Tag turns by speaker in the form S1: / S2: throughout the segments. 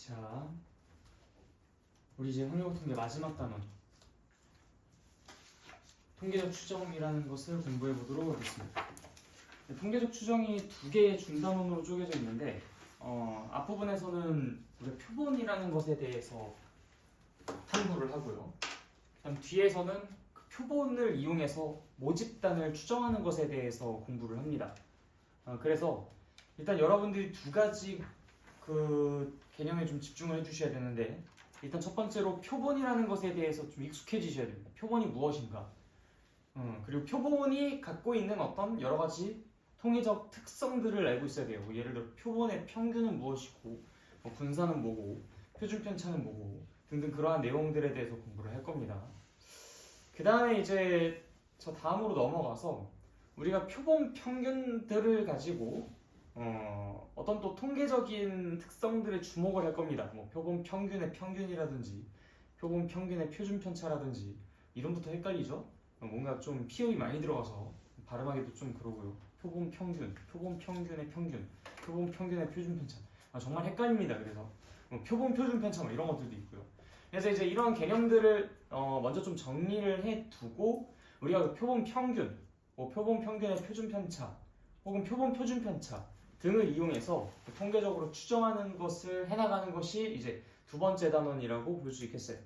S1: 자, 우리 이제 확률통계 마지막 단원 통계적 추정이라는 것을 공부해 보도록 하겠습니다. 통계적 추정이 두 개의 중단원으로 쪼개져 있는데 앞부분에서는 우리가 표본이라는 것에 대해서 탐구를 하고요. 그다음 뒤에서는 그 표본을 이용해서 모집단을 추정하는 것에 대해서 공부를 합니다. 그래서 일단 여러분들이 두 가지 그 개념에 좀 집중을 해주셔야 되는데, 일단 첫 번째로 표본이라는 것에 대해서 좀 익숙해지셔야 됩니다. 표본이 무엇인가? 그리고 표본이 갖고 있는 어떤 여러 가지 통계적 특성들을 알고 있어야 돼요. 예를 들어 표본의 평균은 무엇이고, 분산은 뭐고, 표준 편차는 뭐고 등등 그러한 내용들에 대해서 공부를 할 겁니다. 그 다음에 이제 저 다음으로 넘어가서 우리가 표본 평균들을 가지고 어떤 또 통계적인 특성들에 주목을 할 겁니다. 뭐 표본 평균의 평균이라든지 표본 평균의 표준 편차라든지. 이름부터 헷갈리죠? 뭔가 좀 피읍이 많이 들어가서 발음하기도 좀 그러고요. 표본 평균, 표본 평균의 평균, 표본 평균의 표준 편차. 정말 헷갈립니다. 그래서 표본 표준 편차 뭐 이런 것들도 있고요. 그래서 이제 이런 개념들을 먼저 좀 정리를 해두고, 우리가 그 표본 평균, 표본 평균의 표준 편차 혹은 표본 표준 편차 등을 이용해서 통계적으로 추정하는 것을 해나가는 것이 이제 두 번째 단원이라고 볼 수 있겠어요.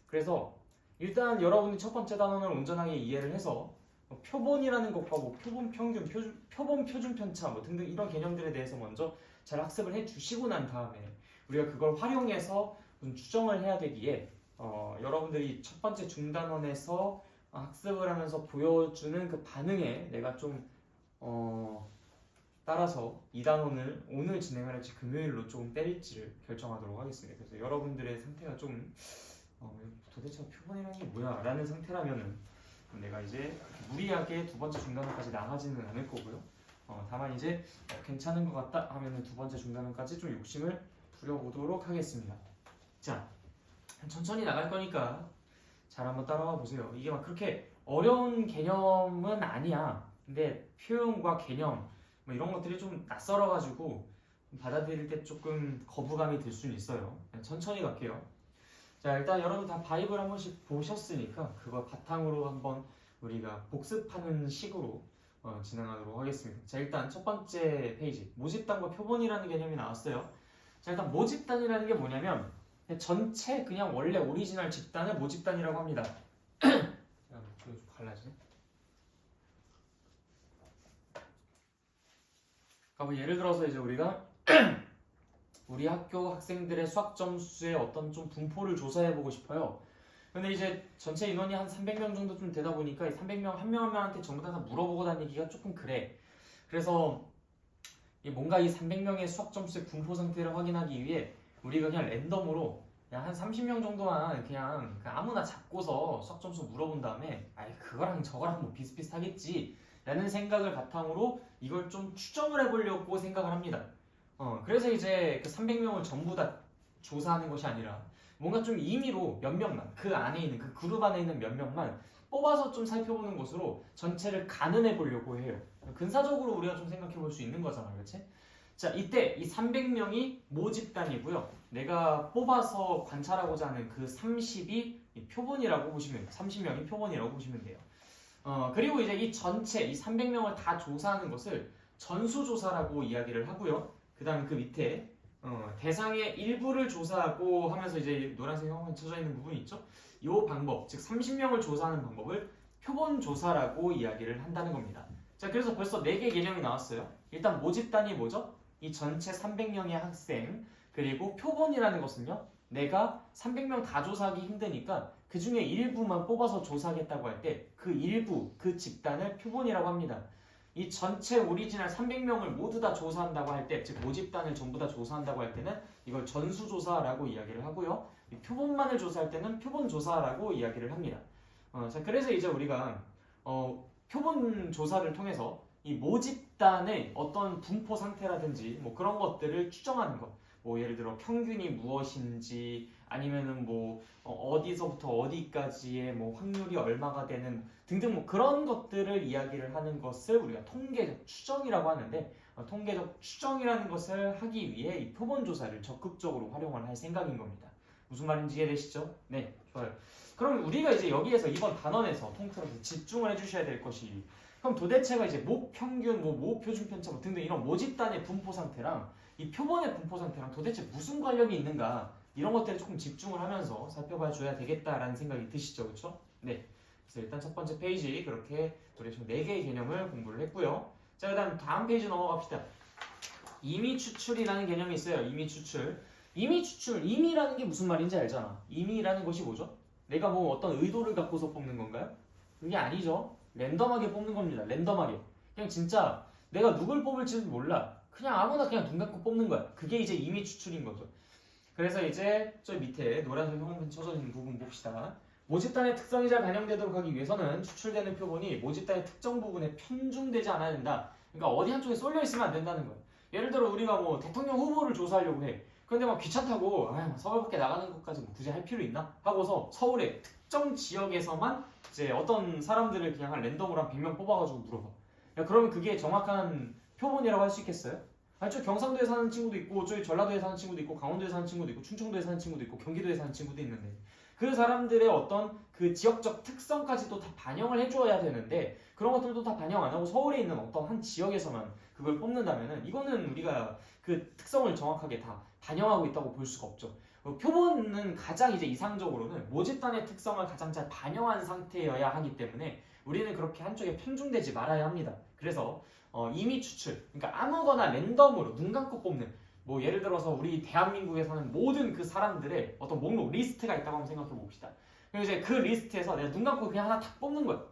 S1: 그래서 일단 여러분이 첫 번째 단원을 온전하게 이해를 해서 표본이라는 것과 표본 평균, 표본 표준 편차 등등 이런 개념들에 대해서 먼저 잘 학습을 해주시고 난 다음에 우리가 그걸 활용해서 추정을 해야 되기에 여러분들이 첫 번째 중단원에서 학습을 하면서 보여주는 그 반응에 내가 좀 따라서 2단원을 오늘 진행을 할지 금요일로 조금 때릴지를 결정하도록 하겠습니다. 그래서 여러분들의 상태가 좀 도대체 표본이라는 게 뭐야? 라는 상태라면은 내가 이제 무리하게 두 번째 중단원까지 나가지는 않을 거고요. 다만 이제 괜찮은 것 같다 하면은 두 번째 중단원까지 좀 욕심을 부려보도록 하겠습니다. 자, 천천히 나갈 거니까 잘 한번 따라와 보세요. 이게 막 그렇게 어려운 개념은 아니야. 근데 표현과 개념 이런 것들이 좀 낯설어가지고 받아들일 때 조금 거부감이 들 수는 있어요. 천천히 갈게요. 자, 일단 여러분 다 바이블 한 번씩 보셨으니까 그거 바탕으로 한번 우리가 복습하는 식으로 진행하도록 하겠습니다. 자, 일단 첫 번째 페이지 모집단과 표본이라는 개념이 나왔어요. 자, 일단 모집단이라는 게 뭐냐면 전체 그냥 원래 오리지널 집단을 모집단이라고 합니다. 좀 갈라지네. 그러니까 예를 들어서 이제 우리가 우리 학교 학생들의 수학 점수의 어떤 좀 분포를 조사해 보고 싶어요. 근데 이제 전체 인원이 한 300명 정도 좀 되다 보니까 이 300명 한 명 한 명한테 전부 다 물어보고 다니기가 조금 그래. 그래서 뭔가 이 300명의 수학 점수의 분포 상태를 확인하기 위해 우리가 그냥 랜덤으로 그냥 한 30명 정도만 그냥 아무나 잡고서 수학 점수 물어본 다음에 그거랑 저거랑 뭐 비슷비슷하겠지 라는 생각을 바탕으로 이걸 좀 추정을 해보려고 생각을 합니다. 그래서 이제 그 300명을 전부 다 조사하는 것이 아니라 뭔가 좀 임의로 몇 명만, 그 안에 있는 그 그룹 안에 있는 몇 명만 뽑아서 좀 살펴보는 것으로 전체를 가늠해 보려고 해요. 근사적으로 우리가 좀 생각해 볼 수 있는 거잖아, 그렇지? 자, 이때 이 300명이 모집단이고요. 내가 뽑아서 관찰하고자 하는 그 30이 표본이라고 보시면, 30명이 표본이라고 보시면 돼요. 그리고 이제 이 전체, 이 300명을 다 조사하는 것을 전수조사라고 이야기를 하고요. 그 다음 그 밑에 대상의 일부를 조사하고 하면서 이제 노란색 형광 쳐져 있는 부분이 있죠. 이 방법, 즉 30명을 조사하는 방법을 표본조사라고 이야기를 한다는 겁니다. 자, 그래서 벌써 4개 개념이 나왔어요. 일단 모집단이 뭐죠? 이 전체 300명의 학생, 그리고 표본이라는 것은요, 내가 300명 다 조사하기 힘드니까 그 중에 일부만 뽑아서 조사하겠다고 할 때 그 일부, 그 집단을 표본이라고 합니다. 이 전체 오리지널 300명을 모두 다 조사한다고 할 때, 즉 모집단을 전부 다 조사한다고 할 때는 이걸 전수조사라고 이야기를 하고요. 이 표본만을 조사할 때는 표본조사라고 이야기를 합니다. 자, 그래서 이제 우리가 표본 조사를 통해서 이 모집단의 어떤 분포 상태라든지 그런 것들을 추정하는 것, 예를 들어 평균이 무엇인지 아니면은 어디서부터 어디까지의 확률이 얼마가 되는 등등 그런 것들을 이야기를 하는 것을 우리가 통계적 추정이라고 하는데, 통계적 추정이라는 것을 하기 위해 이 표본 조사를 적극적으로 활용을 할 생각인 겁니다. 무슨 말인지 이해되시죠? 네, 좋아요. 그럼 우리가 이제 여기에서 이번 단원에서 통틀어서 집중을 해주셔야 될 것이, 그럼 도대체가 이제 목평균, 모표준 편차 등등 이런 모집단의 분포 상태랑 이 표본의 분포 상태랑 도대체 무슨 관련이 있는가, 이런 것들에 조금 집중을 하면서 살펴봐 줘야 되겠다라는 생각이 드시죠, 그렇죠? 네. 그래서 일단 첫 번째 페이지 그렇게 우리 지금 4개의 개념을 공부를 했고요. 자, 그다음 다음 페이지 넘어갑시다. 임의 추출이라는 개념이 있어요. 임의 추출. 임의 추출, 임의라는 게 무슨 말인지 알잖아. 임의라는 것이 뭐죠? 내가 뭐 어떤 의도를 갖고서 뽑는 건가요? 그게 아니죠. 랜덤하게 뽑는 겁니다. 랜덤하게. 그냥 진짜 내가 누굴 뽑을지는 몰라. 그냥 아무나 그냥 눈 감고 뽑는 거야. 그게 이제 임의 추출인 거죠. 그래서 이제 저 밑에 노란색 형광펜 쳐져 있는 부분 봅시다. 모집단의 특성이 잘 반영되도록 하기 위해서는 추출되는 표본이 모집단의 특정 부분에 편중되지 않아야 된다. 그러니까 어디 한쪽에 쏠려 있으면 안 된다는 거야. 예를 들어 우리가 뭐 대통령 후보를 조사하려고 해. 그런데 막 귀찮다고 서울 밖에 나가는 것까지 뭐 굳이 할 필요 있나? 하고서 서울의 특정 지역에서만 이제 어떤 사람들을 그냥 한 랜덤으로 한 100명 뽑아가지고 물어봐. 야, 그러면 그게 정확한 표본이라고 할 수 있겠어요? 아니, 저 경상도에 사는 친구도 있고, 저기 전라도에 사는 친구도 있고, 강원도에 사는 친구도 있고, 충청도에 사는 친구도 있고, 경기도에 사는 친구도 있는데, 그 사람들의 어떤 그 지역적 특성까지도 다 반영을 해줘야 되는데, 그런 것들도 다 반영 안 하고 서울에 있는 어떤 한 지역에서만 그걸 뽑는다면은, 이거는 우리가 그 특성을 정확하게 다 반영하고 있다고 볼 수가 없죠. 표본은 가장 이제 이상적으로는 모집단의 특성을 가장 잘 반영한 상태여야 하기 때문에 우리는 그렇게 한쪽에 편중되지 말아야 합니다. 그래서 임의 추출, 그러니까 아무거나 랜덤으로 눈 감고 뽑는, 뭐 예를 들어서 우리 대한민국에 사는 모든 그 사람들의 어떤 목록 리스트가 있다고 한번 생각해 봅시다. 그럼 이제 그 리스트에서 내가 눈 감고 그냥 하나 탁 뽑는 거야.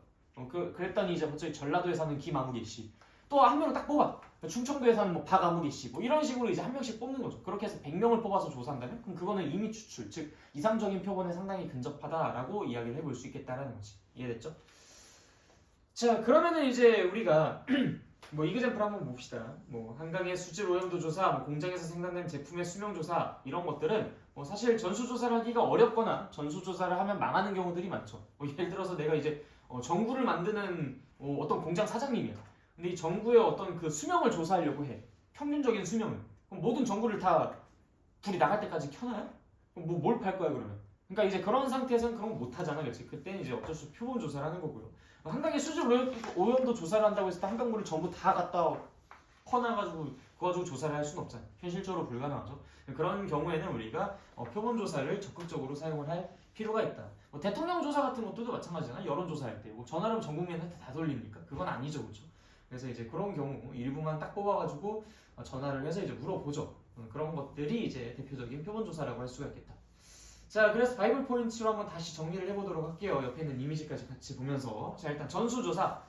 S1: 그랬더니 이제 갑자기 전라도에 사는 김아무개 씨, 또 한 명을 딱 뽑아. 충청도에 사는 뭐 박아무개 씨, 뭐 이런 식으로 이제 한 명씩 뽑는 거죠. 그렇게 해서 100명을 뽑아서 조사한다면, 그럼 그거는 임의 추출, 즉 이상적인 표본에 상당히 근접하다라고 이야기를 해볼 수 있겠다라는 거지. 이해됐죠? 자, 그러면은 이제 우리가 뭐 이그젬플 한번 봅시다. 뭐 한강의 수질 오염도 조사, 뭐 공장에서 생산된 제품의 수명 조사, 이런 것들은 뭐 사실 전수 조사를 하기가 어렵거나 전수 조사를 하면 망하는 경우들이 많죠. 뭐 예를 들어서 내가 이제 전구를 만드는 어떤 공장 사장님이야. 근데 이 전구의 어떤 그 수명을 조사하려고 해. 평균적인 수명을. 그럼 모든 전구를 다 불이 나갈 때까지 켜놔요? 그럼 뭐 뭘 팔 거야 그러면? 그러니까 이제 그런 상태에서는 그런 거 못 하잖아, 그렇지? 그때는 이제 어쩔 수 없이 표본 조사를 하는 거고요. 한강의 수질 오염도 조사를 한다고 해서 한강물을 전부 다 갖다 퍼놔가지고 그거 가지고 조사를 할 수는 없잖아요. 현실적으로 불가능하죠. 그런 경우에는 우리가 표본 조사를 적극적으로 사용을 할 필요가 있다. 뭐 대통령 조사 같은 것도 마찬가지잖아. 여론 조사할 때 뭐 전화로 전 국민한테 다 돌립니까? 그건 아니죠, 그렇죠? 그래서 이제 그런 경우 일부만 딱 뽑아가지고 전화를 해서 이제 물어보죠. 그런 것들이 이제 대표적인 표본 조사라고 할 수가 있겠다. 자, 그래서 바이블 포인트로 한번 다시 정리를 해보도록 할게요. 옆에 있는 이미지까지 같이 보면서. 자, 일단 전수조사.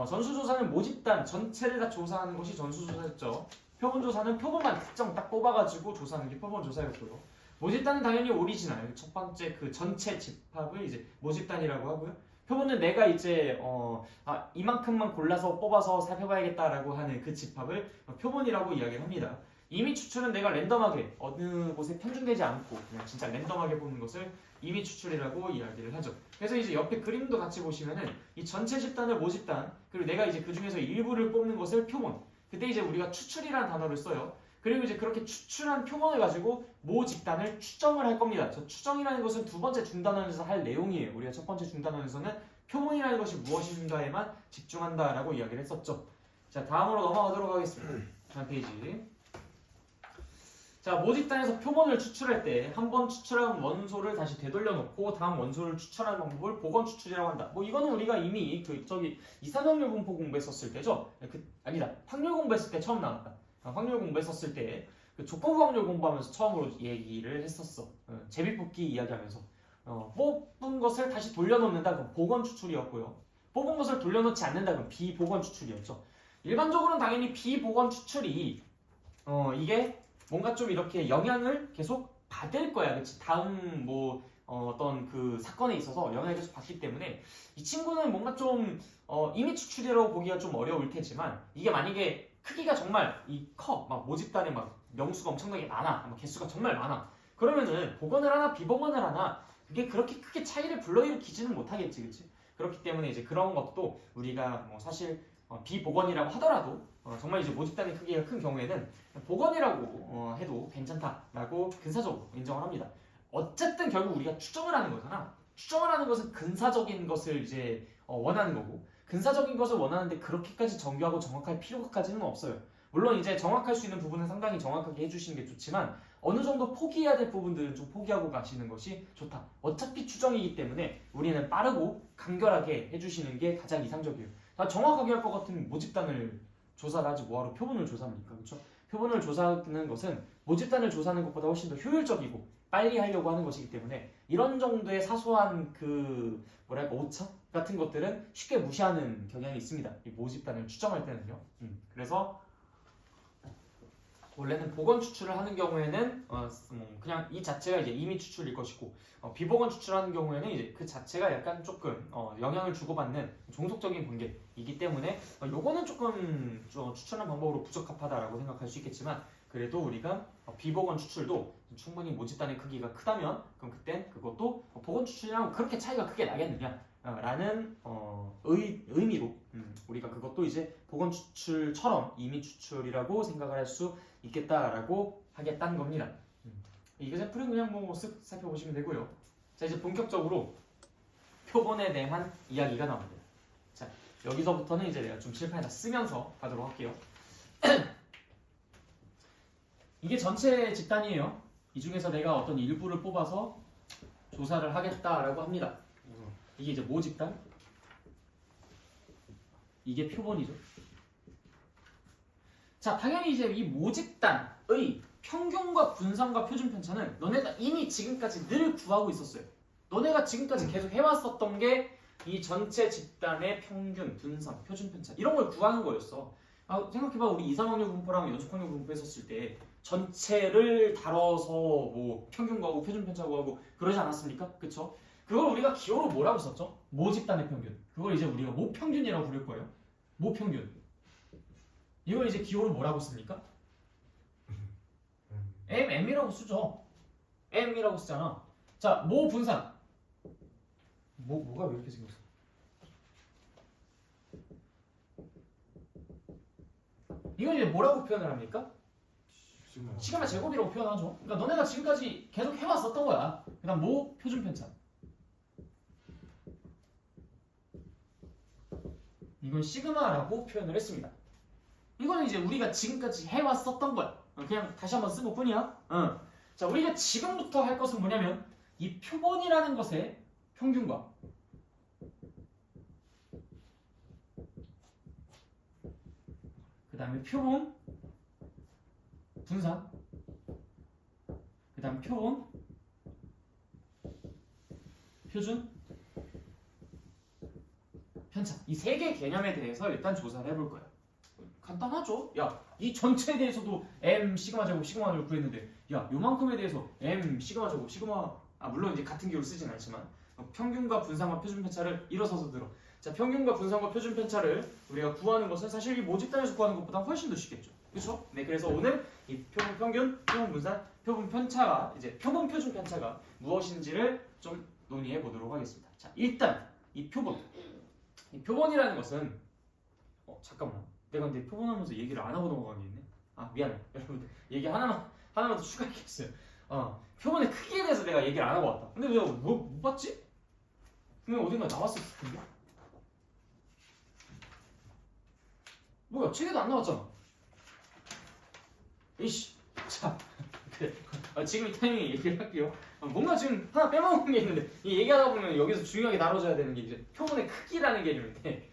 S1: 전수조사는 모집단 전체를 다 조사하는 것이 전수조사였죠. 표본조사는 표본만 특정 딱 뽑아가지고 조사하는 게 표본조사였고요. 모집단은 당연히 오리지널, 첫 번째 그 전체 집합을 이제 모집단이라고 하고요. 표본은 내가 이제 이만큼만 골라서 뽑아서 살펴봐야겠다라고 하는 그 집합을 표본이라고 이야기를 합니다. 임의 추출은 내가 랜덤하게 어느 곳에 편중되지 않고 그냥 진짜 랜덤하게 보는 것을 임의 추출이라고 이야기를 하죠. 그래서 이제 옆에 그림도 같이 보시면은 이 전체 집단을 모집단, 그리고 내가 이제 그 중에서 일부를 뽑는 것을 표본. 그때 이제 우리가 추출이라는 단어를 써요. 그리고 이제 그렇게 추출한 표본을 가지고 모 집단을 추정을 할 겁니다. 저 추정이라는 것은 두 번째 중단원에서 할 내용이에요. 우리가 첫 번째 중단원에서는 표본이라는 것이 무엇인가에만 집중한다라고 이야기를 했었죠. 자, 다음으로 넘어가도록 하겠습니다. 다음 페이지. 자, 모집단에서 표본을 추출할 때 한 번 추출한 원소를 다시 되돌려 놓고 다음 원소를 추출하는 방법을 복원 추출이라고 한다. 뭐 이거는 우리가 이미 이산화탄소 분포 공부했었을 때죠. 아니다. 확률 공부했을 때 처음 나왔다. 확률 공부했었을 때 그 조건부 확률 공부하면서 처음으로 얘기를 했었어. 제비뽑기 이야기하면서 뽑은 것을 다시 돌려놓는다. 그럼 복원 추출이었고요. 뽑은 것을 돌려놓지 않는다. 그럼 비복원 추출이었죠. 일반적으로는 당연히 비복원 추출이 이게 뭔가 좀 이렇게 영향을 계속 받을 거야. 그치? 다음 어떤 그 사건에 있어서 영향을 계속 받기 때문에 이 친구는 뭔가 좀 임의 추출이라고 보기가 좀 어려울 테지만, 이게 만약에 크기가 정말 막 모집단에 막 명수가 엄청나게 많아, 막 개수가 정말 많아, 그러면은 복원을 하나 비복원을 하나 그게 그렇게 크게 차이를 불러일으키지는 못하겠지, 그치? 그렇기 때문에 이제 그런 것도 우리가 사실 비복원이라고 하더라도 정말 이제 모집단의 크기가 큰 경우에는 복원이라고 해도 괜찮다라고 근사적으로 인정을 합니다. 어쨌든 결국 우리가 추정을 하는 거잖아. 추정을 하는 것은 근사적인 것을 이제 원하는 거고, 근사적인 것을 원하는데 그렇게까지 정교하고 정확할 필요까지는 없어요. 물론 이제 정확할 수 있는 부분은 상당히 정확하게 해주시는 게 좋지만 어느 정도 포기해야 될 부분들은 좀 포기하고 가시는 것이 좋다. 어차피 추정이기 때문에 우리는 빠르고 간결하게 해주시는 게 가장 이상적이에요. 정확하게 할 것 같으면 모집단을 조사를 하지 뭐하러 표본을 조사합니까? 그렇죠? 표본을 조사하는 것은 모집단을 조사하는 것보다 훨씬 더 효율적이고 빨리 하려고 하는 것이기 때문에 이런 정도의 사소한 그 뭐랄까 오차 같은 것들은 쉽게 무시하는 경향이 있습니다. 이 모집단을 추정할 때는요. 그래서 원래는 복원 추출을 하는 경우에는 그냥 이 자체가 이제 임의 추출일 것이고 비복원 추출하는 경우에는 이제 그 자체가 약간 조금 영향을 주고받는 종속적인 관계이기 때문에 요거는 조금 추출하는 방법으로 부적합하다라고 생각할 수 있겠지만 그래도 우리가 비복원 추출도 충분히 모집단의 크기가 크다면 그럼 그땐 그것도 복원 추출이랑 그렇게 차이가 크게 나겠느냐 라는 의미로 우리가 그것도 이제 복원 추출처럼 임의 추출이라고 생각을 할 수 있겠다라고 하겠다는 겁니다. 이 그래프는 그냥 뭐 쓱 살펴보시면 되고요. 자, 이제 본격적으로 표본에 대한 이야기가 나옵니다. 자, 여기서부터는 이제 내가 좀 칠판에다 쓰면서 가도록 할게요. 이게 전체 집단이에요. 이 중에서 내가 어떤 일부를 뽑아서 조사를 하겠다라고 합니다. 이게 이제 모집단, 이게 표본이죠. 자, 당연히 이제 이 모집단의 평균과 분산과 표준 편차는 너네가 이미 지금까지 늘 구하고 있었어요. 너네가 지금까지 계속 해왔었던 게 이 전체 집단의 평균, 분산, 표준 편차 이런 걸 구하는 거였어. 생각해봐, 우리 이상확률 분포랑 연속확률 분포 했었을 때 전체를 다뤄서 뭐 평균 구하고 표준 편차 구하고 그러지 않았습니까? 그쵸? 그걸 우리가 기호로 뭐라고 썼죠? 모집단의 평균. 그걸 이제 우리가 모평균이라고 부를 거예요. 모평균. 이걸 이제 기호를 뭐라고 씁니까? M이라고 쓰죠. M이라고 쓰잖아. 자, 모 분산. 뭐가 왜 이렇게 생겼어? 이건 이제 뭐라고 표현을 합니까? 시그마 제곱이라고 표현하죠. 그러니까 너네가 지금까지 계속 해왔었던 거야. 그 다음 모 표준 편차. 이건 시그마라고 표현을 했습니다. 이거는 이제 우리가 지금까지 해왔었던 거야. 그냥 다시 한번 쓴 것뿐이야. 자, 우리가 지금부터 할 것은 뭐냐면 이 표본이라는 것의 평균과 그 다음에 표본 분산 그 다음 표본 표준 편차 이 세 개 개념에 대해서 일단 조사를 해볼 거야. 간단하죠? 야, 이 전체에 대해서도 M 시그마 제곱 시그마를 구했는데 야, 요만큼에 대해서 M 시그마 제곱 시그마 물론 이제 같은 기호를 쓰진 않지만 평균과 분산과 표준 편차를 일어서서 들어. 자, 평균과 분산과 표준 편차를 우리가 구하는 것은 사실 이 모집단에서 구하는 것보다 훨씬 더 쉽겠죠. 그렇죠? 네, 그래서 오늘 이 표본 평균, 표본 분산, 표본 편차가 이제 표본 표준 편차가 무엇인지를 좀 논의해 보도록 하겠습니다. 자, 일단 이 표본이라는 것은 잠깐만. 내가 근데 표본하면서 얘기를 안 하고 넘어간 게 있네. 미안해. 여러분들 얘기 하나만 더 추가했겠어요. 표본의 크기에 대해서 내가 얘기를 안 하고 왔다. 근데 내가 못 봤지? 그냥 어딘가 나왔을 텐데. 뭐야, 책에도 안 나왔잖아. 이씨. 자, 그래. 지금 이 타이밍에 얘기를 할게요. 뭔가 지금 하나 빼먹은 게 있는데 이 얘기하다 보면 여기서 중요하게 다뤄져야 되는 게 이제 표본의 크기라는 개념인데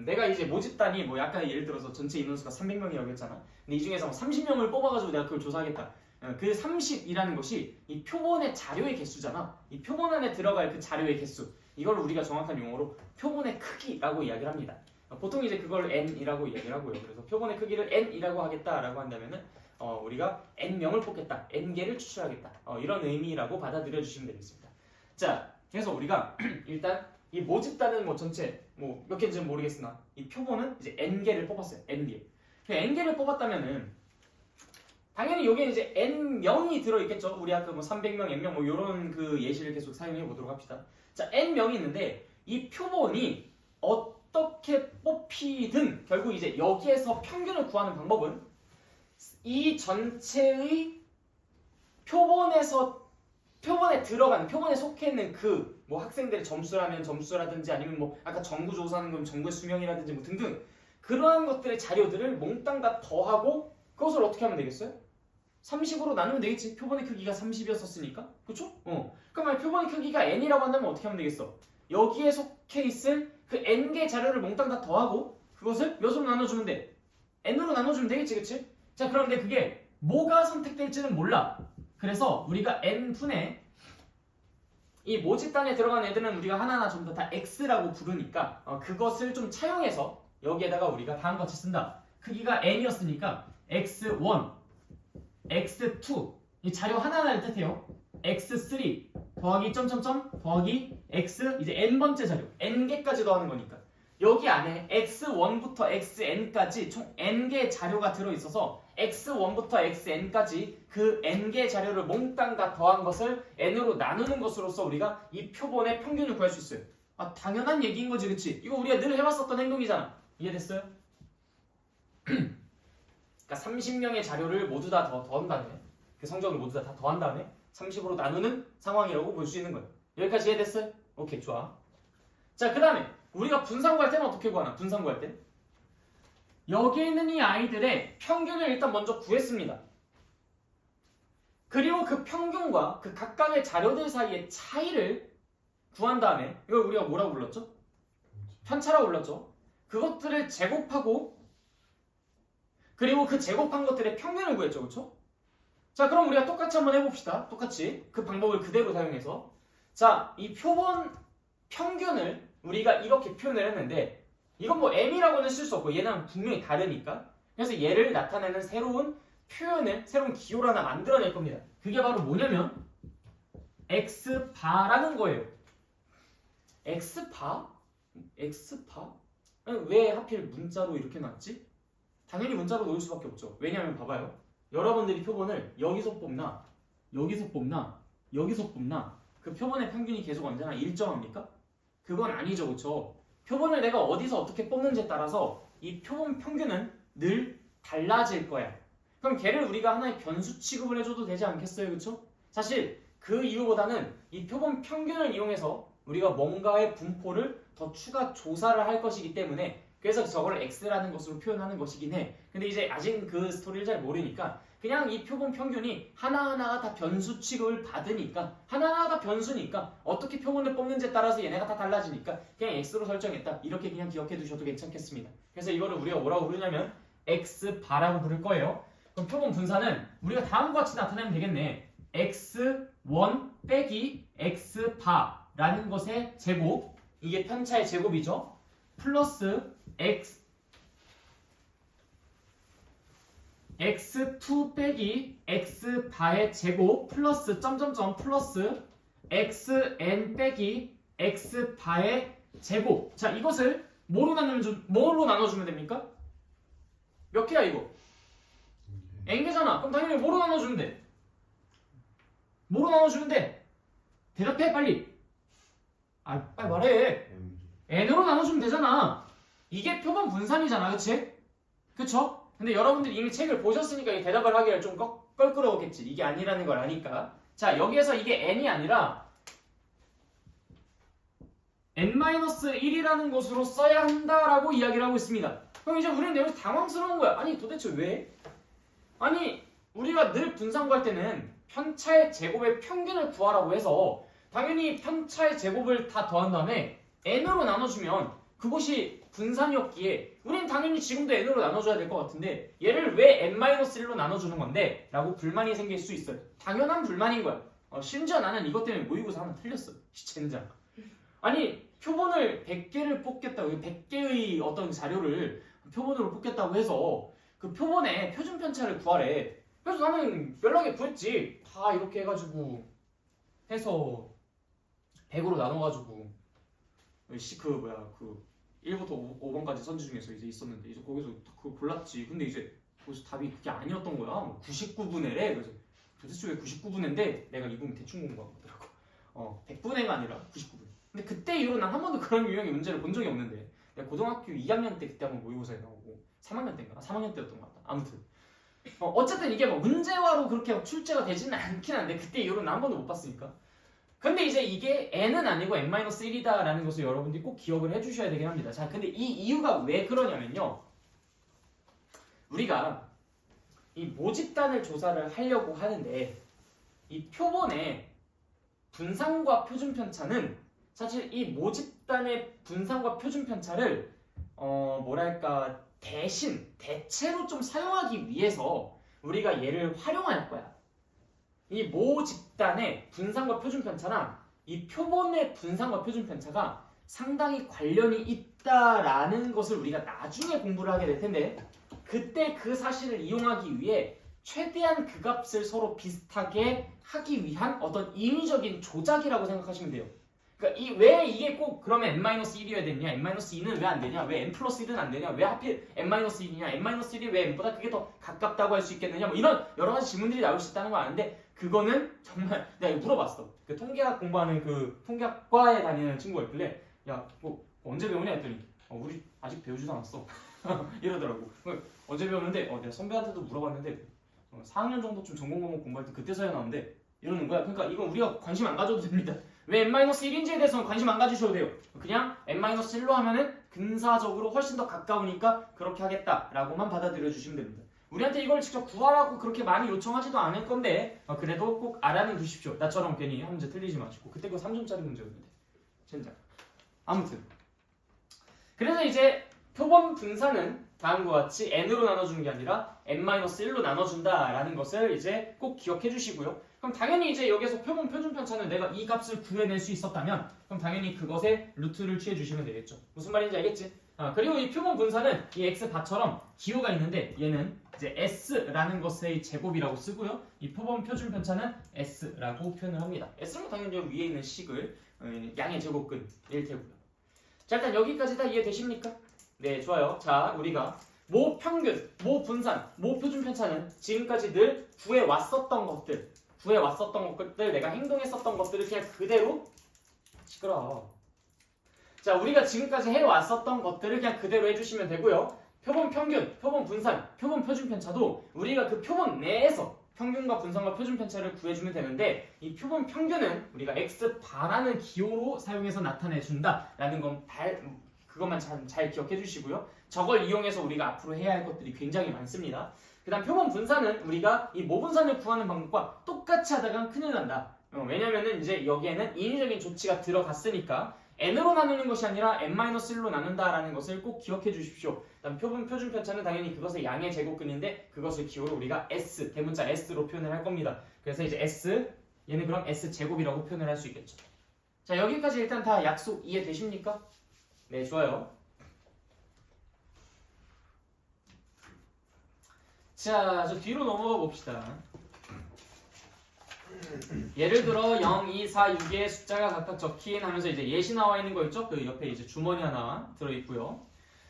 S1: 내가 이제 모집단이 뭐 약간 예를 들어서 전체 인원수가 300명이라고 했잖아. 근데 이 중에서 30명을 뽑아가지고 내가 그걸 조사하겠다. 그 30이라는 것이 이 표본의 자료의 개수잖아. 이 표본 안에 들어갈 그 자료의 개수. 이걸 우리가 정확한 용어로 표본의 크기라고 이야기를 합니다. 보통 이제 그걸 N이라고 이야기를 하고요. 그래서 표본의 크기를 N이라고 하겠다라고 한다면은 우리가 N명을 뽑겠다. N개를 추출하겠다. 이런 의미라고 받아들여 주시면 되겠습니다. 자, 그래서 우리가 일단 이 모집단은 뭐 전체 뭐 몇 개인지는 모르겠으나 이 표본은 이제 N개를 뽑았어요. N개. 그 N개를 뽑았다면은 당연히 여기에 이제 N명이 들어있겠죠. 우리 아까 뭐 300명, N명 뭐 이런 그 예시를 계속 사용해 보도록 합시다. 자, N명이 있는데 이 표본이 어떻게 뽑히든 결국 이제 여기에서 평균을 구하는 방법은 이 전체의 표본에 들어간 표본에 속해 있는 그 뭐 학생들의 점수라면 점수라든지 아니면 뭐 아까 정구 조사하는 건 정구의 수명이라든지 뭐 등등 그러한 것들의 자료들을 몽땅 다 더하고 그것을 어떻게 하면 되겠어요? 30으로 나누면 되겠지. 표본의 크기가 30이었으니까. 그쵸? 그럼 만약 표본의 크기가 n이라고 한다면 어떻게 하면 되겠어? 여기에 속해 있을 그 n개 자료를 몽땅 다 더하고 그것을 몇으로 나눠주면 돼? n으로 나눠주면 되겠지. 그치? 자, 그런데 그게 뭐가 선택될지는 몰라. 그래서 우리가 n분의 이 모집단에 들어간 애들은 우리가 하나하나 전부 다 x라고 부르니까 그것을 좀 차용해서 여기에다가 우리가 다음과 같이 쓴다. 크기가 n이었으니까 x1, x2 이 자료 하나하나를 뜻해요. x3 더하기 점점점 더하기 x 이제 n번째 자료 n개까지 더하는 거니까 여기 안에 x1부터 xn까지 총 n개 자료가 들어있어서 x1부터 xn까지 그 n개 자료를 몽땅 다 더한 것을 n으로 나누는 것으로서 우리가 이 표본의 평균을 구할 수 있어요. 아, 당연한 얘기인 거지, 그치? 이거 우리가 늘 해왔었던 행동이잖아. 이해됐어요? 그러니까 30명의 자료를 모두 다 더한 다음에 그 성적을 모두 다 더한 다음에 30으로 나누는 상황이라고 볼 수 있는 거예요. 여기까지 이해됐어요? 오케이, 좋아. 자, 그 다음에 우리가 분산 구할 때는 어떻게 구하나? 분산 구할 때 여기 있는 이 아이들의 평균을 일단 먼저 구했습니다. 그리고 그 평균과 그 각각의 자료들 사이의 차이를 구한 다음에 이걸 우리가 뭐라고 불렀죠? 편차라고 불렀죠. 그것들을 제곱하고 그리고 그 제곱한 것들의 평균을 구했죠. 그렇죠? 자, 그럼 우리가 똑같이 한번 해봅시다. 똑같이 그 방법을 그대로 사용해서 자, 이 표본 평균을 우리가 이렇게 표현을 했는데 이건 뭐 m이라고는 쓸 수 없고 얘는 분명히 다르니까 그래서 얘를 나타내는 새로운 표현을 새로운 기호를 하나 만들어낼 겁니다. 그게 바로 뭐냐면 x바라는 거예요. x바? x바? 왜 하필 문자로 이렇게 놨지? 당연히 문자로 놓을 수밖에 없죠. 왜냐면 봐봐요. 여러분들이 표본을 여기서 뽑나 여기서 뽑나 여기서 뽑나 그 표본의 평균이 계속 언제나 일정합니까? 그건 아니죠. 그렇죠? 표본을 내가 어디서 어떻게 뽑는지에 따라서 이 표본 평균은 늘 달라질 거야. 그럼 걔를 우리가 하나의 변수 취급을 해줘도 되지 않겠어요? 그렇죠? 사실 그 이유보다는 이 표본 평균을 이용해서 우리가 뭔가의 분포를 더 추가 조사를 할 것이기 때문에 그래서 저걸 x라는 것으로 표현하는 것이긴 해. 근데 이제 아직 그 스토리를 잘 모르니까 그냥 이 표본 평균이 하나하나가 다 변수 취급을 받으니까 하나하나가 변수니까 어떻게 표본을 뽑는지에 따라서 얘네가 다 달라지니까 그냥 x로 설정했다. 이렇게 그냥 기억해 두셔도 괜찮겠습니다. 그래서 이거를 우리가 뭐라고 부르냐면 x바라고 부를 거예요. 그럼 표본 분산은 우리가 다음과 같이 나타내면 되겠네. x1 빼기 x바라는 것의 제곱 이게 편차의 제곱이죠. 플러스 x2 빼기 x바의 제곱 플러스 점점점 플러스 xn 빼기 x바의 제곱. 자, 이것을 뭐로 나눠주면 됩니까? 몇 개야 이거? n개잖아. 그럼 당연히 뭐로 나눠주면 돼? 뭐로 나눠주면 돼? 대답해 빨리. 아, 빨리 말해. n으로 나눠주면 되잖아. 이게 표본 분산이잖아. 그치? 그쵸? 근데 여러분들이 이미 책을 보셨으니까 이 대답을 하기가 좀 껄끄러웠겠지. 이게 아니라는 걸 아니까. 자, 여기에서 이게 n이 아니라 n-1이라는 것으로 써야 한다라고 이야기를 하고 있습니다. 그럼 이제 우리는 여기서 당황스러운 거야. 아니 도대체 왜? 아니 우리가 늘 분산 구할 때는 편차의 제곱의 평균을 구하라고 해서 당연히 편차의 제곱을 다 더한 다음에 n으로 나눠주면 그것이 분산이었기에 우린 당연히 지금도 n으로 나눠줘야 될 것 같은데 얘를 왜 n-1로 나눠주는 건데? 라고 불만이 생길 수 있어요. 당연한 불만인 거야. 심지어 나는 이것 때문에 모의고사 하나 틀렸어. 젠장. 아니 표본을 100개를 뽑겠다고 100개의 어떤 자료를 표본으로 뽑겠다고 해서 그 표본의 표준 편차를 구하래. 그래서 나는 연락에 구했지. 다 이렇게 해가지고 해서 100으로 나눠가지고 그 1부터 5번까지 선지 중에서 이제 있었는데 이제 거기서 그거 골랐지. 근데 이제 거기서 답이 그게 아니었던 거야. 뭐 99분해래. 그래서 도대체 왜 99분해인데 내가 이 부분 대충 공부한 거더라고. 100분해가 아니라 99분. 근데 그때 이후로 난 한 번도 그런 유형의 문제를 본 적이 없는데 내가 고등학교 2학년 때 그때 한번 모의고사에 나오고 3학년 때인가? 3학년 때였던 것 같다. 아무튼 어쨌든 이게 뭐 문제화로 그렇게 출제가 되지는 않긴 한데 그때 이후로는 한 번도 못 봤으니까. 근데 이제 이게 n은 아니고 n-1이다라는 것을 여러분들이 꼭 기억을 해주셔야 되긴 합니다. 자, 근데 이 이유가 왜 그러냐면요. 우리가 이 모집단을 조사를 하려고 하는데 이 표본의 분산과 표준 편차는 사실 이 모집단의 분산과 표준 편차를 뭐랄까 대체로 좀 사용하기 위해서 우리가 얘를 활용할 거야. 이 모집단의 분산과 표준 편차랑 이 표본의 분산과 표준 편차가 상당히 관련이 있다라는 것을 우리가 나중에 공부를 하게 될 텐데 그때 그 사실을 이용하기 위해 최대한 그 값을 서로 비슷하게 하기 위한 어떤 인위적인 조작이라고 생각하시면 돼요. 그러니까 왜 이게 꼭 그러면 n-1이어야 되냐? n-2는 왜 안 되냐? 왜 n+1은 안 되냐? 왜 하필 n-1이냐? n-1이 왜 n보다 그게 더 가깝다고 할 수 있겠느냐? 뭐 이런 여러 가지 질문들이 나올 수 있다는 거 아는데 그거는 정말 내가 이거 물어봤어. 그 통계학 공부하는 그 통계학과에 다니는 친구가 있길래 야, 뭐 언제 배우냐 했더니 우리 아직 배우지도 않았어. 이러더라고. 어제 배웠는데 내가 선배한테도 물어봤는데 4학년 정도쯤 전공 과목 공부할 때 그때서야 나오는데 이러는 거야. 그러니까 이건 우리가 관심 안 가져도 됩니다. 왜 n-1인지에 대해서는 관심 안 가지셔도 돼요. 그냥 n-1로 하면은 근사적으로 훨씬 더 가까우니까 그렇게 하겠다라고만 받아들여 주시면 됩니다. 우리한테 이걸 직접 구하라고 그렇게 많이 요청하지도 않을 건데 그래도 꼭 알아는 두십시오. 나처럼 괜히 한 문제 틀리지 마시고. 그때 그거 3점짜리 문제였는데 젠장. 아무튼 그래서 이제 표본 분산은 다음과 같이 n으로 나눠주는 게 아니라 n-1로 나눠준다라는 것을 이제 꼭 기억해 주시고요. 그럼 당연히 이제 여기서 표본 표준 편차는 내가 이 값을 구해낼 수 있었다면 그럼 당연히 그것의 루트를 취해 주시면 되겠죠. 무슨 말인지 알겠지? 그리고 이 표본 분산은 이 x바처럼 기호가 있는데 얘는 이제 s라는 것의 제곱이라고 쓰고요. 이 표본 표준 편차는 s라고 표현을 합니다. s는 당연히 위에 있는 식을 양의 제곱근 1태고요. 자, 일단 여기까지 다 이해되십니까? 네, 좋아요. 자, 우리가 모 평균, 모 분산, 모 표준 편차는 지금까지 늘 구해왔었던 것들 내가 행동했었던 것들을 그냥 그대로 시끄러워. 자, 우리가 지금까지 해왔었던 것들을 그냥 그대로 해주시면 되고요. 표본 평균, 표본 분산, 표본 표준 편차도 우리가 그 표본 내에서 평균과 분산과 표준 편차를 구해주면 되는데 이 표본 평균은 우리가 x바라는 기호로 사용해서 나타내준다라는 건 그것만 잘 기억해 주시고요. 저걸 이용해서 우리가 앞으로 해야 할 것들이 굉장히 많습니다. 그 다음 표본 분산은 우리가 이 모분산을 구하는 방법과 똑같이 하다간 큰일 난다. 왜냐면은 이제 여기에는 인위적인 조치가 들어갔으니까 n으로 나누는 것이 아니라 n-1로 나눈다라는 것을 꼭 기억해 주십시오. 그다음 표본 표준 편차는 당연히 그것의 양의 제곱근인데 그것을 기호로 우리가 s, 대문자 s로 표현을 할 겁니다. 그래서 이제 s, 얘는 그럼 s 제곱이라고 표현을 할 수 있겠죠. 자, 여기까지 일단 다 약속 이해되십니까? 네, 좋아요. 자, 저 뒤로 넘어가 봅시다. 예를 들어 0, 2, 4, 6의 숫자가 각각 적힌 하면서 이제 예시 나와 있는 거 있죠? 그 옆에 이제 주머니 하나 들어있고요.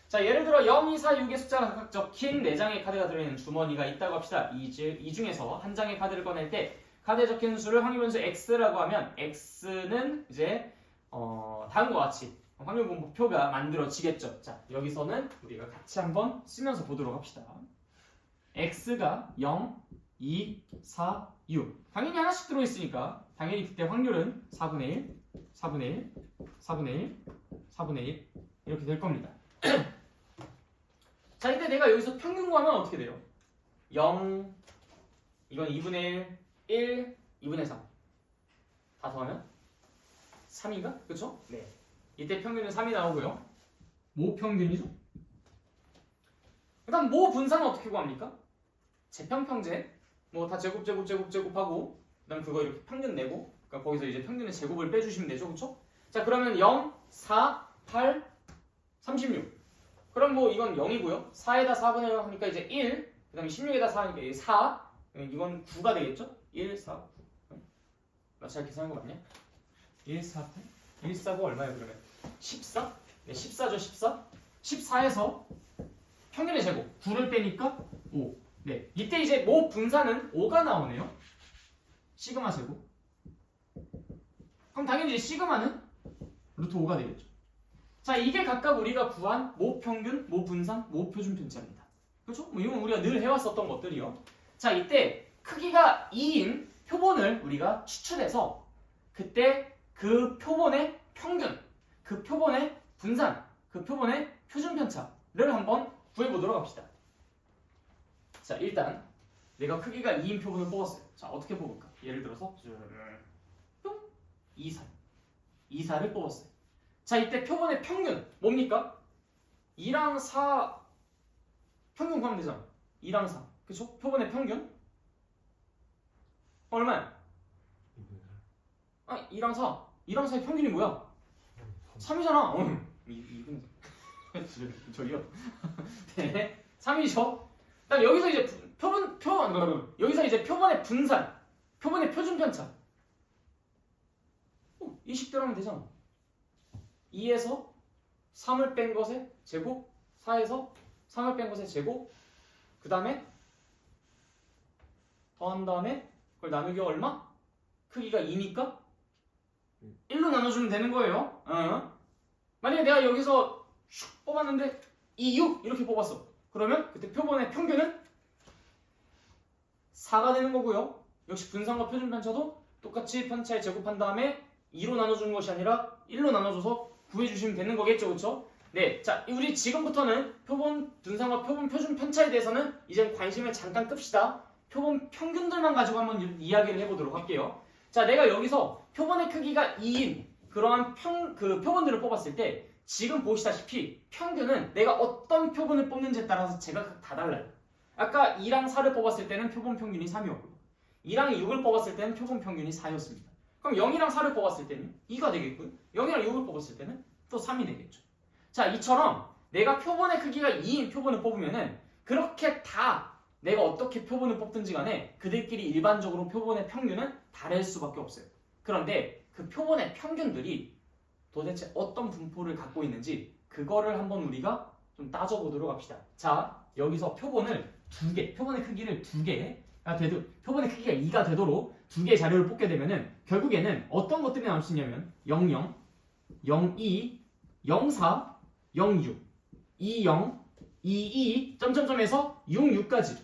S1: 자, 예를 들어 0, 2, 4, 6의 숫자가 각각 적힌 4장의 카드가 들어있는 주머니가 있다고 합시다. 이 중에서 한 장의 카드를 꺼낼 때 카드에 적힌 수를 확률변수 x라고 하면 x는 이제 다음과 같이 확률분포표가 만들어지겠죠. 자, 여기서는 우리가 같이 한번 쓰면서 보도록 합시다. x가 0, 2, 4, 6 당연히 하나씩 들어있으니까 당연히 그때 확률은 4분의 1, 4분의 1, 4분의 1, 4분의 1 이렇게 될 겁니다. 자, 근데 내가 여기서 평균 구하면 어떻게 돼요? 0, 이건 2분의 1, 2분의 3 다 더하면 3인가? 그쵸? 네. 이때 평균은 3이 나오고요. 모 평균이죠. 그 다음 모 분산은 어떻게 구합니까? 제평평제 뭐 다 제곱하고 그 다음 그거 이렇게 평균 내고 그러니까 거기서 이제 평균의 제곱을 빼주시면 되죠. 그쵸? 자, 그러면 0, 4, 8, 36 그럼 뭐 이건 0이고요 4에다 4분의 0 하니까 이제 1 그 다음에 16에다 4 하니까 4 이건 9가 되겠죠? 1, 4, 9 나 잘 계산한 거 맞냐? 1, 4, 8 1, 4, 9 얼마예요 그러면? 14? 네, 14죠 14 14에서 평균의 제곱 9를 빼니까 5 네, 이때 이제 모 분산은 5가 나오네요. 시그마 제곱. 그럼 당연히 이제 시그마는 루트 5가 되겠죠. 자, 이게 각각 우리가 구한 모평균, 모분산, 모표준 편차입니다. 그렇죠? 뭐 이건 우리가 늘 해왔었던 것들이요. 자, 이때 크기가 2인 표본을 우리가 추출해서 그때 그 표본의 평균, 그 표본의 분산, 그 표본의 표준 편차를 한번 구해보도록 합시다. 자, 일단 내가 크기가 2인 표본을 뽑았어요. 자, 어떻게 뽑을까? 예를 들어서 뿅! 2, 4. 2, 4를 뽑았어요. 자, 이때 표본의 평균 뭡니까? 2랑 4 평균 구하면 되잖아. 2랑 4. 그쵸? 표본의 평균 얼마야? 2랑 4. 2랑 4의 평균이 뭐야? 3이잖아. 이분 저기요. 네. 3이죠. 그다음 여기서 이제 여기서 이제 표본의 분산, 표본의 표준 편차. 20대로 하면 되잖아. 2에서 3을 뺀 것의 제곱, 4에서 3을 뺀 것의 제곱, 그 다음에 더한 다음에 그걸 나누기 얼마? 크기가 2니까 1로 나눠주면 되는 거예요. 만약에 내가 여기서 슉 뽑았는데 2, 6 이렇게 뽑았어. 그러면 그때 표본의 평균은 4가 되는 거고요. 역시 분산과 표준 편차도 똑같이 편차에 제곱한 다음에 2로 나눠주는 것이 아니라 1로 나눠줘서 구해주시면 되는 거겠죠, 그렇죠? 네, 자, 우리 지금부터는 표본 분산과 표본 표준 편차에 대해서는 이제 관심을 잠깐 끕시다. 표본 평균들만 가지고 한번 이야기를 해보도록 할게요. 자, 내가 여기서 표본의 크기가 2인 그러한 표본들을 뽑았을 때 지금 보시다시피 평균은 내가 어떤 표본을 뽑는지에 따라서 제가 다 달라요. 아까 2랑 4를 뽑았을 때는 표본 평균이 3이었고요. 2랑 6을 뽑았을 때는 표본 평균이 4였습니다. 그럼 0이랑 4를 뽑았을 때는 2가 되겠고요. 0이랑 6을 뽑았을 때는 또 3이 되겠죠. 자, 이처럼 내가 표본의 크기가 2인 표본을 뽑으면은 그렇게 다 내가 어떻게 표본을 뽑든지 간에 그들끼리 일반적으로 표본의 평균은 다를 수밖에 없어요. 그런데 그 표본의 평균들이 도대체 어떤 분포를 갖고 있는지 그거를 한번 우리가 좀 따져보도록 합시다. 자, 여기서 표본을 두 개, 표본의 크기를 두 개가 되도 표본의 크기가 2가 되도록 두 개의 자료를 뽑게 되면은 결국에는 어떤 것들이 나올 수 있냐면 00, 02, 04, 06, 20, 22, 점점점에서 66까지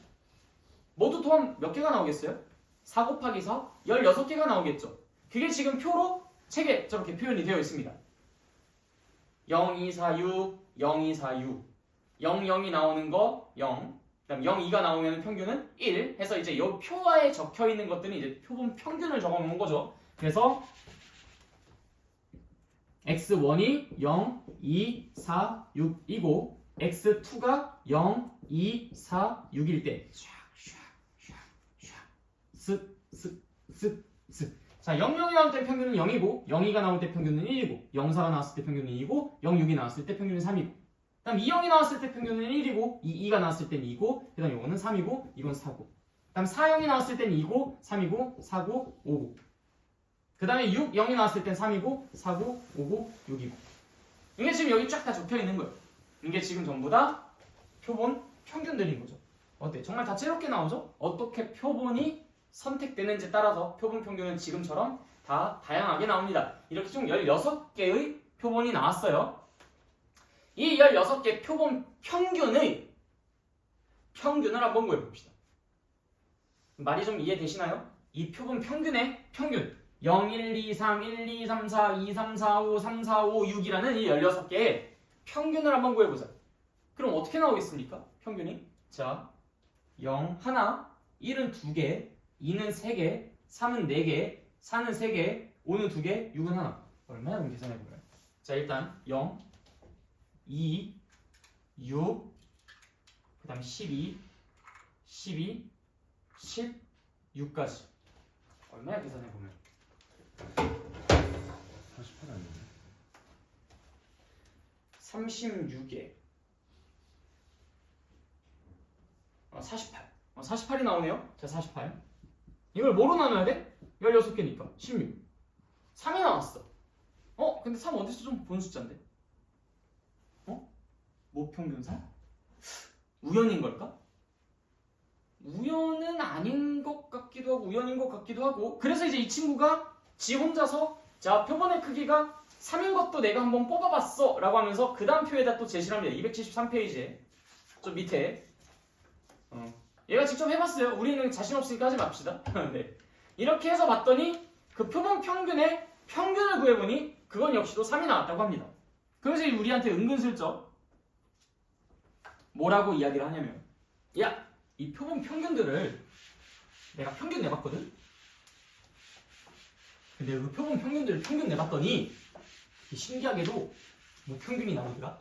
S1: 모두 도합 몇 개가 나오겠어요? 4 곱하기 4, 16개가 나오겠죠. 그게 지금 표로 책에 저렇게 표현이 되어 있습니다. 0246, 0246, 00이 나오는 거 0, 그다음 02가 나오면 평균은 1 해서 이제 이 표화에 적혀 있는 것들은 이제 표본 평균을 적어 놓은 거죠. 그래서 x1이 0, 2, 4, 6이고 x2가 0, 2, 4, 6일 때 쓱쓱쓱쓱 자, 00이 나올 때 평균은 0이고 02가 나올 때 평균은 1이고 04가 나왔을 때 평균은 2이고 06이 나왔을 때 평균은 3이고 그 다음 20이 나왔을 때 평균은 1이고 22가 나왔을 때는 2고 그 다음 이거는 3이고 이건 4고 그 다음 40이 나왔을 때는 2고 3이고 4고 5고 그 다음에 0이 나왔을 땐 3이고 4고 5고 6이고 이게 지금 여기 쫙 다 적혀 있는 거예요. 이게 지금 전부 다 표본 평균들인 거죠. 어때? 정말 다채롭게 나오죠? 어떻게 표본이 선택되는지에 따라서 표본 평균은 지금처럼 다 다양하게 나옵니다. 이렇게 총 16개의 표본이 나왔어요. 이 16개 표본 평균을 한번 구해봅시다. 말이 좀 이해되시나요? 이 표본 평균의 평균 0, 1, 2, 3, 1, 2, 3, 4, 2, 3, 4, 5, 3, 4, 5, 6이라는 이 16개의 평균을 한번 구해보자. 그럼 어떻게 나오겠습니까? 평균이 자 0, 하나, 1은 2개, 2는 3개, 3은 4개, 4는 3개, 5는 2개, 6은 하나. 얼마야? 그럼 계산해보면 자 일단 0, 2, 6, 그 다음 12, 12, 16까지 얼마야? 계산해보면
S2: 48 아니에요?
S1: 36에 48 48이 나오네요. 자 48 이걸 뭐로 나눠야 돼? 16개니까 16 3이 나왔어. 근데 3 어디서 좀 본 숫자인데? 모평균산? 우연인 걸까? 우연은 아닌 것 같기도 하고 우연인 것 같기도 하고 그래서 이제 이 친구가 지 혼자서 자 표본의 크기가 3인 것도 내가 한번 뽑아봤어 라고 하면서 그 다음 표에다 또 제시를 합니다. 273페이지에 좀 밑에 얘가 직접 해봤어요. 우리는 자신 없으니까 하지 맙시다. 네. 이렇게 해서 봤더니 그 표본 평균의 평균을 구해보니 그건 역시도 3이 나왔다고 합니다. 그래서 우리한테 은근슬쩍 뭐라고 이야기를 하냐면 야! 이 표본 평균들을 내가 평균 내봤거든? 근데 그 표본 평균들을 평균 내봤더니 신기하게도 무평균이 나오더라?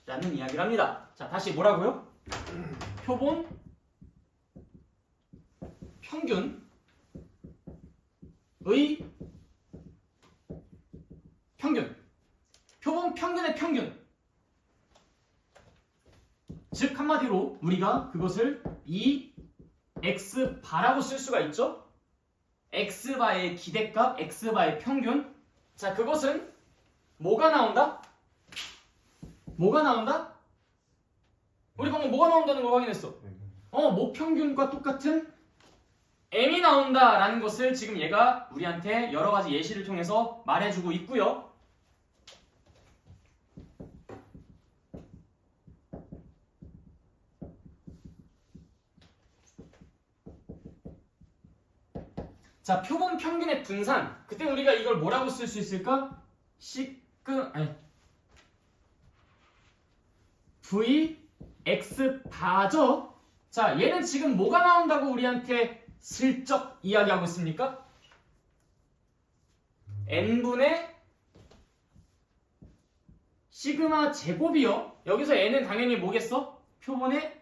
S1: 라는 이야기를 합니다. 자, 다시 뭐라고요? 표본 평균의 평균. 표본 평균의 평균. 즉 한마디로 우리가 그것을 이 x바라고 쓸 수가 있죠. x바의 기대값, x바의 평균. 자, 그것은 뭐가 나온다? 뭐가 나온다? 우리 방금 뭐가 나온다는 걸 확인했어. 모평균과 똑같은 m이 나온다라는 것을 지금 얘가 우리한테 여러 가지 예시를 통해서 말해주고 있고요. 자, 표본 평균의 분산. 그때 우리가 이걸 뭐라고 쓸 수 있을까? v x 바죠. 자, 얘는 지금 뭐가 나온다고 우리한테 슬쩍 이야기하고 있습니까? n분의 시그마 제곱이요. 여기서 n은 당연히 뭐겠어? 표본의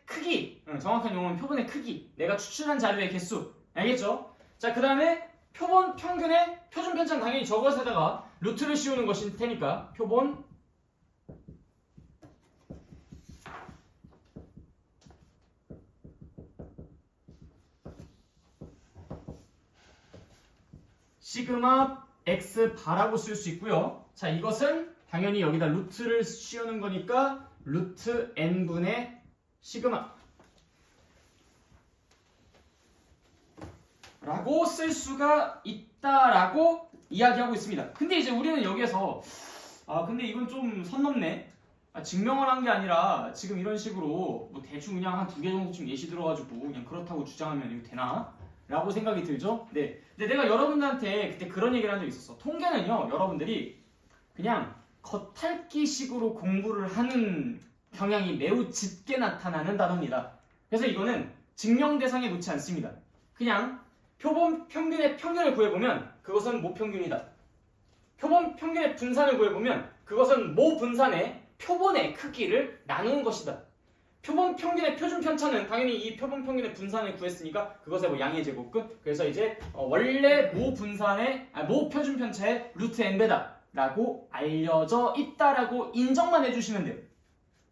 S1: 크기. 정확한 용어는 표본의 크기. 내가 추출한 자료의 개수. 알겠죠? 자, 그 다음에 표본 평균의 표준 편차는 당연히 저것에다가 루트를 씌우는 것일 테니까 표본 시그마 x 바라고 쓸 수 있고요. 자, 이것은 당연히 여기다 루트를 씌우는 거니까 루트 n분의 시그마 라고 쓸 수가 있다라고 이야기하고 있습니다. 근데 이제 우리는 여기에서 근데 이건 좀 선 넘네. 증명을 한 게 아니라 지금 이런 식으로 뭐 대충 그냥 한 2개 정도쯤 예시 들어가지고 그냥 그렇다고 주장하면 이거 되나? 라고 생각이 들죠? 네. 근데 내가 여러분들한테 그때 그런 얘기를 한 적이 있었어. 통계는요, 여러분들이 그냥 겉핥기식으로 공부를 하는 경향이 매우 짙게 나타나는다답니다. 그래서 이거는 증명 대상에 놓지 않습니다. 그냥 표본 평균의 평균을 구해보면 그것은 모평균이다. 표본 평균의 분산을 구해보면 그것은 모분산의 표본의 크기를 나누는 것이다. 표본 평균의 표준 편차는 당연히 이 표본 평균의 분산을 구했으니까 그것의 뭐 양의 제곱근. 그래서 이제 원래 모표준 편차의 루트 n배다 라고 알려져 있다라고 인정만 해주시면 돼요.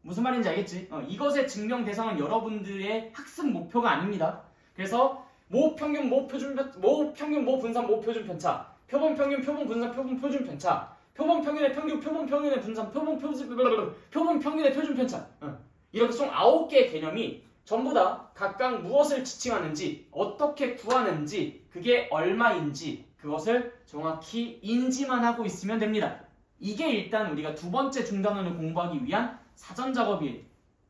S1: 무슨 말인지 알겠지? 이것의 증명 대상은 여러분들의 학습 목표가 아닙니다. 그래서 모평균, 모분산, 모표준 편차, 표본 평균, 표본 분산, 표본 표준 편차, 표본 평균의 평균, 표본 평균의 분산, 표본 평균의 표준 편차. 이렇게 총 9개의 개념이 전부 다 각각 무엇을 지칭하는지, 어떻게 구하는지, 그게 얼마인지 그것을 정확히 인지만 하고 있으면 됩니다. 이게 일단 우리가 두 번째 중단원을 공부하기 위한 사전 작업이에요.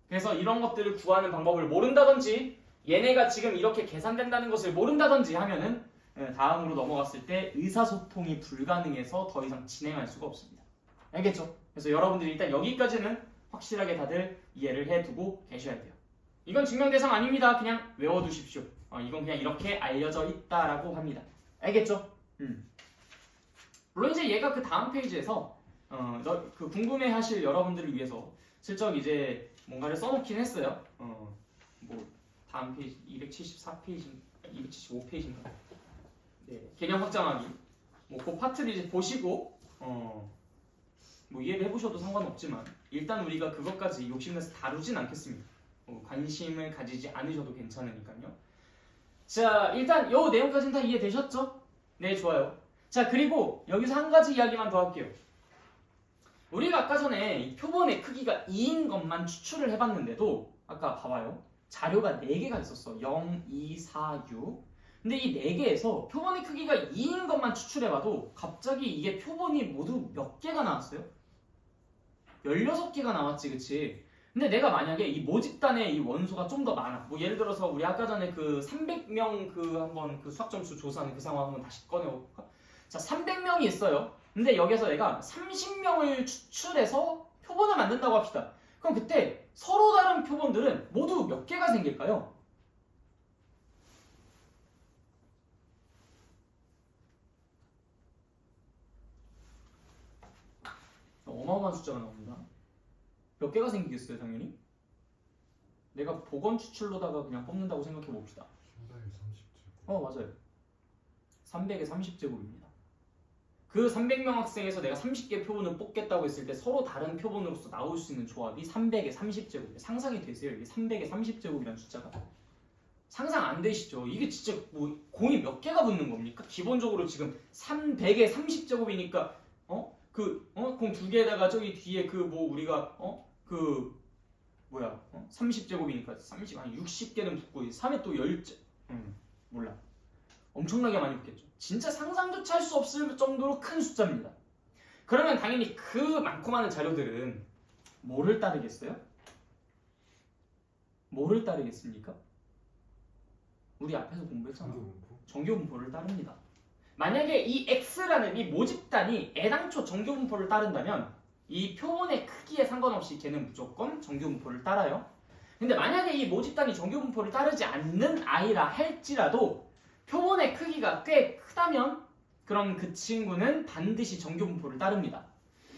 S1: 그래서 이런 것들을 구하는 방법을 모른다든지 얘네가 지금 이렇게 계산된다는 것을 모른다든지 하면은 다음으로 넘어갔을 때 의사소통이 불가능해서 더 이상 진행할 수가 없습니다. 알겠죠? 그래서 여러분들이 일단 여기까지는 확실하게 다들 이해를 해두고 계셔야 돼요. 이건 증명 대상 아닙니다. 그냥 외워두십시오. 이건 그냥 이렇게 알려져 있다라고 합니다. 알겠죠? 물론 이제 얘가 그 다음 페이지에서 그 궁금해하실 여러분들을 위해서 슬쩍 이제 뭔가를 써놓긴 했어요. 뭐 다음 페이지 274페이지, 275페이지인가. 네, 개념 확장하기. 뭐 그 파트를 이제 보시고 뭐 이해를 해보셔도 상관없지만 일단 우리가 그것까지 욕심내서 다루진 않겠습니다. 관심을 가지지 않으셔도 괜찮으니까요. 자, 일단 요 내용까지는 다 이해되셨죠? 네, 좋아요. 자, 그리고 여기서 한 가지 이야기만 더 할게요. 우리가 아까 전에 이 표본의 크기가 2인 것만 추출을 해봤는데도 아까 봐봐요. 자료가 4개가 있었어. 0, 2, 4, 6. 근데 이 4개에서 표본의 크기가 2인 것만 추출해봐도 갑자기 이게 표본이 모두 몇 개가 나왔어요? 16개가 나왔지, 그치? 근데 내가 만약에 이 모집단의 이 원소가 좀 더 많아. 뭐 예를 들어서 우리 아까 전에 그 300명 그 한번 그 수학 점수 조사하는 그 상황 한번 다시 꺼내볼까? 자, 300명이 있어요. 근데 여기서 내가 30명을 추출해서 표본을 만든다고 합시다. 그럼 그때 서로 다른 표본들은 모두 몇 개가 생길까요? 어마어마한 숫자가 나옵니다. 몇 개가 생기겠어요, 당연히? 내가 복원 추출로다가 그냥 뽑는다고 생각해 봅시다.
S2: 330제곱.
S1: 맞아요. 300의 30제곱입니다. 그 300명 학생에서 내가 30개 표본을 뽑겠다고 했을 때 서로 다른 표본으로서 나올 수 있는 조합이 300의 30제곱이에요. 상상이 되세요? 이게 300의 30제곱이라는 숫자가? 상상 안 되시죠? 이게 진짜 뭐 공이 몇 개가 붙는 겁니까? 기본적으로 지금 300의 30제곱이니까 공 2개에다가 저기 뒤에 그 뭐 우리가 30제곱이니까 30 아니 60개는 붙고 3에 또 10제 몰라. 엄청나게 많이 붙겠죠. 진짜 상상조차 할 수 없을 정도로 큰 숫자입니다. 그러면 당연히 그 많고 많은 자료들은 뭐를 따르겠어요? 뭐를 따르겠습니까? 우리 앞에서 공부했잖아. 정교분포를 따릅니다. 만약에 이 X라는 이 모집단이 애당초 정교분포를 따른다면 이 표본의 크기에 상관없이 걔는 무조건 정교분포를 따라요. 근데 만약에 이 모집단이 정교분포를 따르지 않는 아이라 할지라도 표본의 크기가 꽤 크다면 그럼 그 친구는 반드시 정교분포를 따릅니다.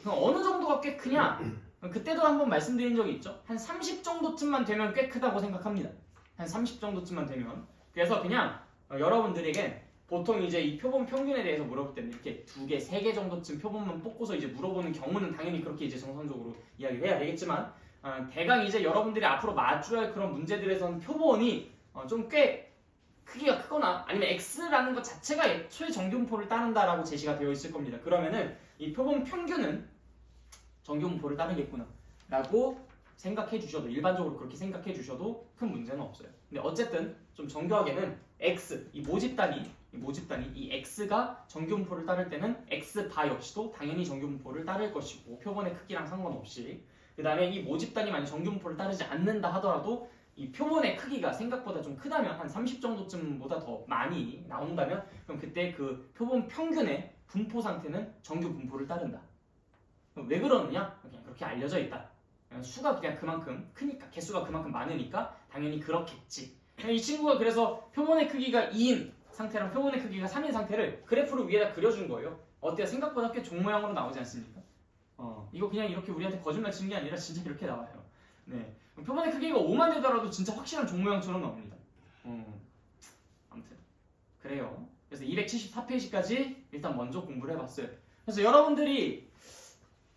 S1: 그럼 어느 정도가 꽤 크냐? 그때도 한번 말씀드린 적이 있죠. 한 30 정도쯤만 되면 꽤 크다고 생각합니다. 한 30 정도쯤만 되면. 그래서 그냥 여러분들에게 보통 이제 이 표본 평균에 대해서 물어볼 때는 이렇게 2개, 3개 정도쯤 표본만 뽑고서 이제 물어보는 경우는 당연히 그렇게 이제 정상적으로 이야기를 해야 되겠지만 대강 이제 여러분들이 앞으로 마주할 그런 문제들에서는 표본이 좀 꽤 크기가 크거나 아니면 X라는 것 자체가 애초에 정교분포를 따른다라고 제시가 되어 있을 겁니다. 그러면은 이 표본 평균은 정교분포를 따르겠구나 라고 생각해 주셔도 일반적으로 그렇게 생각해 주셔도 큰 문제는 없어요. 근데 어쨌든 좀 정교하게는 X, 이 모집단이 이 X가 정교분포를 따를 때는 X바 역시도 당연히 정교분포를 따를 것이고 표본의 크기랑 상관없이 그 다음에 이 모집단이 만약 정교분포를 따르지 않는다 하더라도 이 표본의 크기가 생각보다 좀 크다면 한 30 정도쯤보다 더 많이 나온다면 그럼 그때 그 표본 평균의 분포 상태는 정교분포를 따른다. 왜 그러느냐? 그냥 그렇게 알려져 있다. 수가 그냥 그만큼 크니까 개수가 그만큼 많으니까 당연히 그렇겠지. 이 친구가 그래서 표본의 크기가 2인 상태랑 표본의 크기가 3인 상태를 그래프로 위에다 그려준 거예요. 어때요? 생각보다 꽤 종 모양으로 나오지 않습니까? 이거 그냥 이렇게 우리한테 거짓말 치는 게 아니라 진짜 이렇게 나와요. 네. 표본의 크기가 5만 되더라도 진짜 확실한 종 모양처럼 나옵니다. 아무튼 그래요. 그래서 274페이지까지 일단 먼저 공부를 해봤어요. 그래서 여러분들이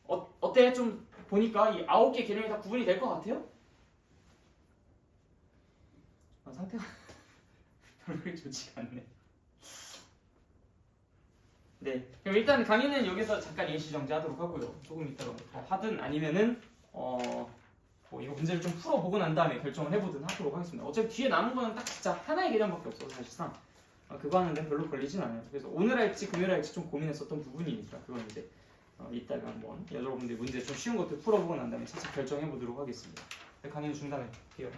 S1: 어때? 좀 보니까 이 9개 개념이 다 구분이 될 것 같아요? 상태가 별로 좋지가 않네. 네, 그럼 일단 강의는 여기서 잠깐 일시 정지하도록 하고요. 조금 이따가 더 하든 아니면은 뭐 이거 문제를 좀 풀어보고 난 다음에 결정을 해보든 하도록 하겠습니다. 어차피 뒤에 남은 거는 딱 진짜 하나의 개념밖에 없어서 사실상 그거 하는데 별로 걸리진 않아요. 그래서 오늘 할지 금요일 할지 좀 고민했었던 부분이니까 그건 이제 이따가 한번 여러분들 문제 좀 쉬운 것들 풀어보고 난 다음에 차차 결정해보도록 하겠습니다. 강의는 중단할게요.